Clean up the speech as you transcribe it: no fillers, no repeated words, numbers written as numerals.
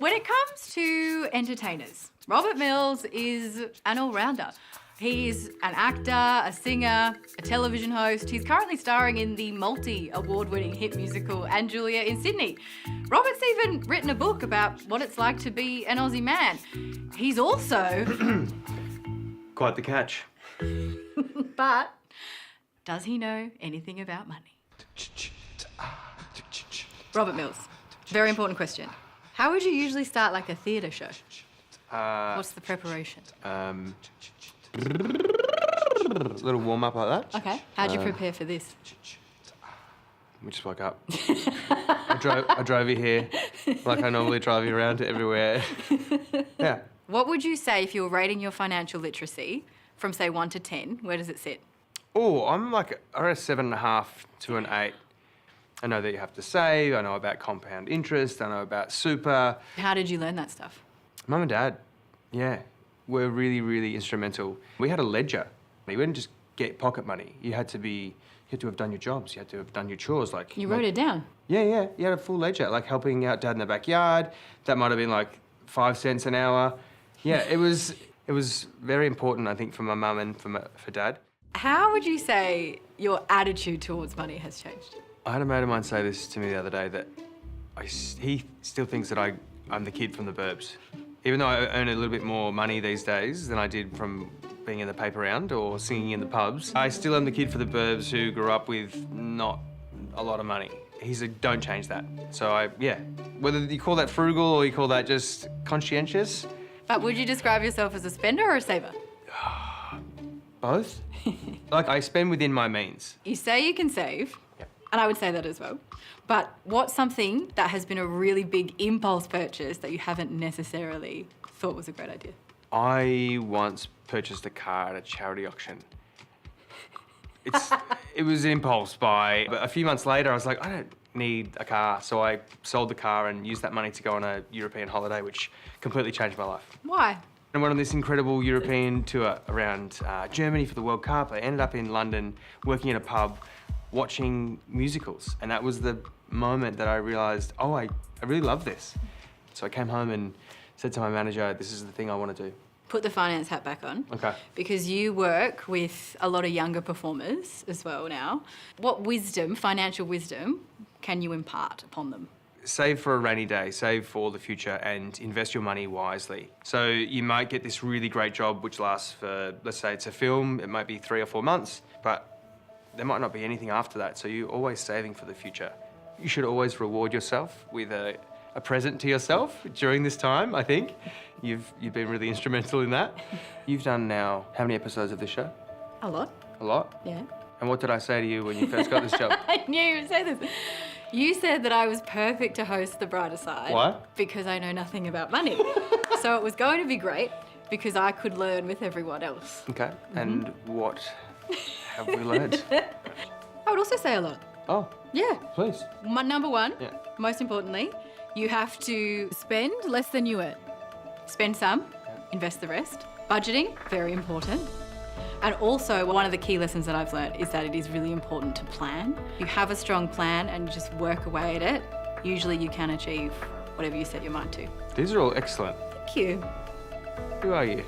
When it comes to entertainers, Robert Mills is an all-rounder. He's an actor, a singer, a television host. He's currently starring in the multi-award-winning hit musical And Julia in Sydney. Robert's even written a book about what it's like to be an Aussie man. He's also... Quite the catch. But does he know anything about money? Robert Mills, very important question. How would you usually start like a theatre show? What's the preparation? Little warm-up like that. Okay. How'd you prepare for this? We just woke up. I drove you here like I normally drive you around to everywhere. Yeah. What would you say if you were rating your financial literacy from, say, 1 to 10? Where does it sit? Oh, I'm like a 7.5 to an 8. I know that you have to save. I know about compound interest. I know about super. How did you learn that stuff? Mum and Dad, yeah, were really, really instrumental. We had a ledger. You wouldn't just get pocket money. You had to have done your jobs. You had to have done your chores. Like you wrote it down? Yeah. You had a full ledger, like helping out Dad in the backyard. That might have been like 5 cents an hour. Yeah, it was very important, I think, for my mum and for Dad. How would you say your attitude towards money has changed? I had a mate of mine say this to me the other day, that he still thinks that I'm the kid from the burbs. Even though I earn a little bit more money these days than I did from being in the paper round or singing in the pubs, I still am the kid for the burbs who grew up with not a lot of money. He's like, don't change that. So whether you call that frugal or you call that just conscientious. But would you describe yourself as a spender or a saver? Both. Like, I spend within my means. You say you can save, and I would say that as well. But what's something that has been a really big impulse purchase that you haven't necessarily thought was a great idea? I once purchased a car at a charity auction. It was an impulse buy. But a few months later, I was like, I don't need a car. So I sold the car and used that money to go on a European holiday, which completely changed my life. Why? I went on this incredible European tour around Germany for the World Cup. I ended up in London working in a pub, watching musicals. And that was the moment that I realised, oh, I really love this. So I came home and said to my manager, this is the thing I want to do. Put the finance hat back on. Okay. Because you work with a lot of younger performers as well now. What wisdom, financial wisdom, can you impart upon them? Save for a rainy day, save for the future, and invest your money wisely. So you might get this really great job which lasts for, let's say it's a film, it might be 3 or 4 months, but there might not be anything after that, so you're always saving for the future. You should always reward yourself with a present to yourself during this time, I think. You've been really instrumental in that. You've done now, how many episodes of this show? A lot. A lot? Yeah. And what did I say to you when you first got this job? I knew you would say this. You said that I was perfect to host The Brighter Side. Why? Because I know nothing about money. So it was going to be great because I could learn with everyone else. Okay, and what have we learned? I would also say a lot. Oh. Yeah. Please. Number one, Yeah. most importantly, you have to spend less than you earn. Spend some, invest the rest. Budgeting, very important. And also, one of the key lessons that I've learned is that it is really important to plan. You have a strong plan and you just work away at it. Usually you can achieve whatever you set your mind to. These are all excellent. Thank you. Who are you?